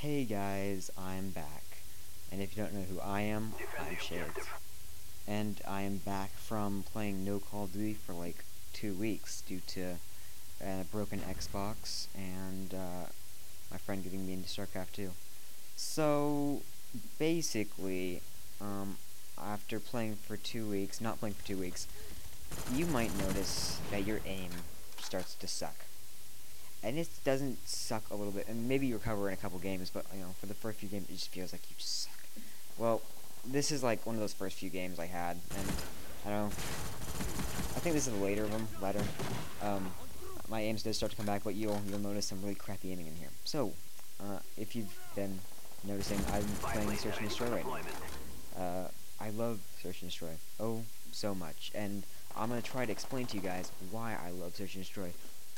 Hey guys, I'm back. And if you don't know who I am, I'm Shades. And I am back from playing no Call of Duty for like 2 weeks due to a broken Xbox and my friend getting me into StarCraft 2. So, basically, after playing for 2 weeks, not playing for 2 weeks, you might notice that your aim starts to suck. And it doesn't suck a little bit, and maybe you recover in a couple games, but, for the first few games, it just feels like you just suck. Well, this is like one of those first few games I had, and, I don't know, I think this is the later of them, my aims did start to come back, but you'll notice some really crappy aiming in here. So, if you've been noticing, I'm playing Search and Destroy right now. I love Search and Destroy, oh, so much, and I'm gonna try to explain to you guys why I love Search and Destroy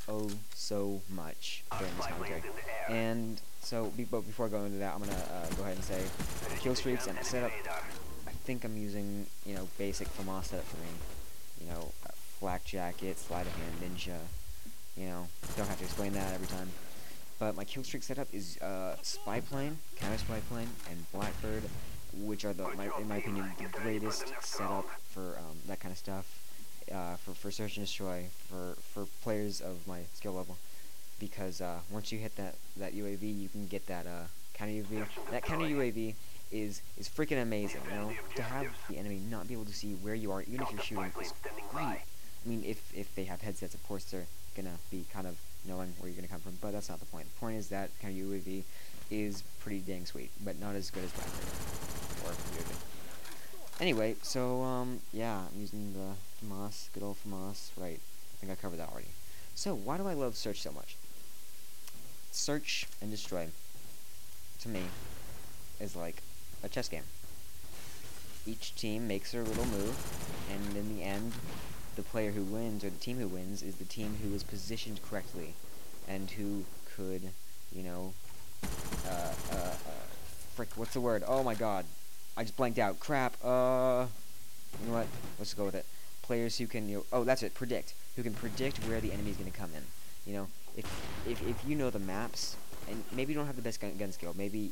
oh so much during this commentary. And so, but before I go into that, I'm gonna go ahead and say kill streaks and setup. I think I'm using basic FAMAS setup for me. Flak jacket, sleight of hand ninja. Don't have to explain that every time. But my kill streak setup is spy plane, counter spy plane, and Blackbird, which are in my opinion the greatest setup for that kind of stuff. For Search and Destroy, for players of my skill level, because once you hit that UAV, you can get that counter UAV. That counter UAV is freaking amazing. To have the enemy not be able to see where you are, even if you're shooting, is great. I mean, if they have headsets, of course they're gonna be kind of knowing where you're gonna come from, but that's not the point. The point is that counter UAV is pretty dang sweet, but not as good as Blackbird or UAV. Anyway, so, yeah, I'm using the FAMAS, good old FAMAS, right, I think I covered that already. So, why do I love Search so much? Search and Destroy, to me, is like a chess game. Each team makes their little move, and in the end, the player who wins, or the team who wins, is the team who is positioned correctly, and who could, frick, what's the word? Oh my god. I just blanked out. Crap. You know what? Let's go with it. Players who can, oh, that's it. Predict. Who can predict where the enemy's gonna come in. If you know the maps, and maybe you don't have the best gun skill, maybe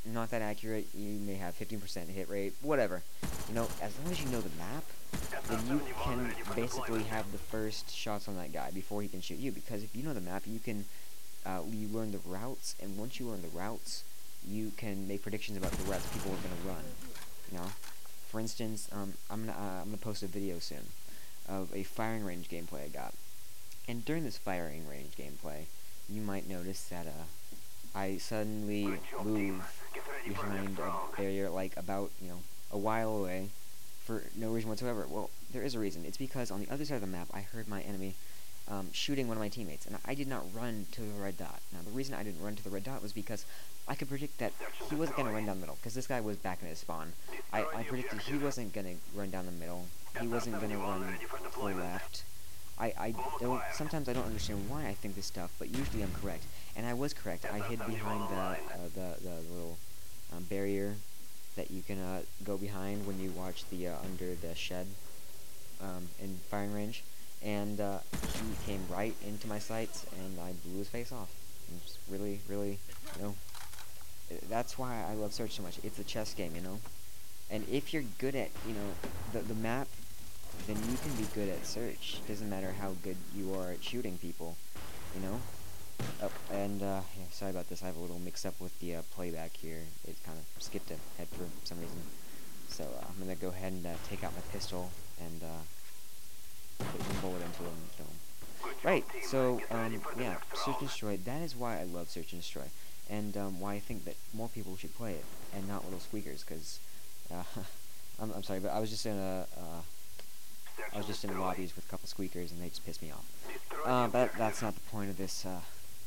not that accurate. You may have 15% hit rate, whatever. As long as you know the map, then you can basically have the first shots on that guy before he can shoot you. Because if you know the map, you can, you learn the routes, and once you learn the routes, you can make predictions about the routes people are gonna run. For instance, I'm gonna post a video soon of a firing range gameplay I got, and during this firing range gameplay, you might notice that I suddenly move behind a barrier like about a while away for no reason whatsoever. Well, there is a reason. It's because on the other side of the map, I heard my enemy shooting one of my teammates, and I did not run to the red dot. Now, the reason I didn't run to the red dot was because I could predict that he wasn't going to run down the middle, because this guy was back in his spawn. I predicted he wasn't going to run down the middle. He wasn't going to run to the left. Sometimes I don't understand why I think this stuff, but usually I'm correct. And I was correct. I hid behind the little barrier that you can go behind when you watch the under the shed in firing range. And he came right into my sights, and I blew his face off. And just really, really, that's why I love Search so much. It's a chess game, And if you're good at, the map, then you can be good at Search. It doesn't matter how good you are at shooting people, Oh, and, yeah, sorry about this. I have a little mix-up with the playback here. It kind of skipped ahead for some reason. So, I'm gonna go ahead and take out my pistol and, put one bullet into him and kill him. Right, so, yeah, Search and Destroy, that is why I love Search and Destroy, and, why I think that more people should play it, and not little squeakers, because, I'm sorry, but I was just in lobbies with a couple squeakers, and they just pissed me off. But that's not the point of this,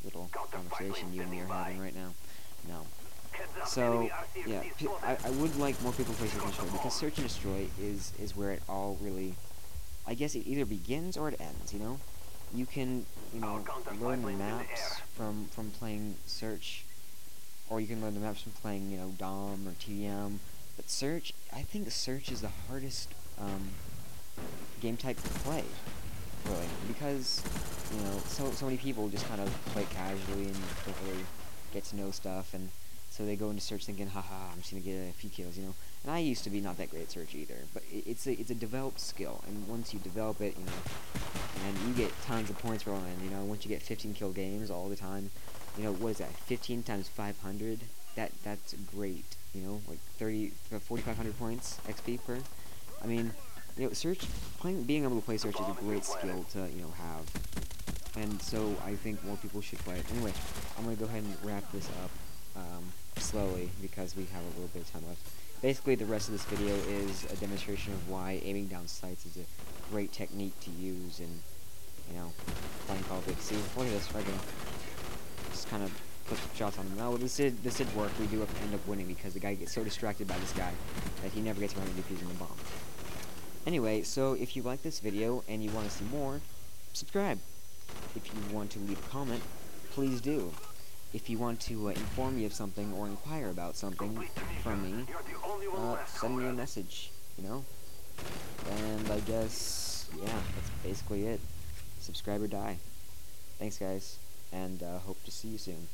little conversation you and me are having right now. No. So, yeah, I would like more people to play Search and Destroy, because Search and Destroy is where it all really, I guess it either begins or it ends, You can, learn the maps from playing Search, or you can learn the maps from playing, Dom or TDM, but Search, I think Search is the hardest, game type to play, really, because, so many people just kind of play casually and don't really get to know stuff, and so they go into search thinking, haha, I'm just gonna get a few kills, you know. And I used to be not that great at search either, but it's a developed skill, and once you develop it, you know, and you get tons of points rolling in, you know. Once you get 15 kill games all the time, you know, what is that? 15 times 500. That's great, you know, like 4,500 points XP per. I mean, you know, being able to play search is a great skill to, you know, have. And so I think more people should play it. Anyway, I'm going to go ahead and wrap this up slowly because we have a little bit of time left. Basically, the rest of this video is a demonstration of why aiming down sights is a great technique to use in, you know, playing Call of Duty. See, look at this right here. Just kind of put shots on him. No, this did work. We do end up winning because the guy gets so distracted by this guy that he never gets around to defusing the bomb. Anyway, so if you like this video and you want to see more, subscribe. If you want to leave a comment, please do. If you want to inform me of something or inquire about something from me, send me a message, you know? And I guess, yeah, that's basically it. Subscribe or die. Thanks, guys, and hope to see you soon.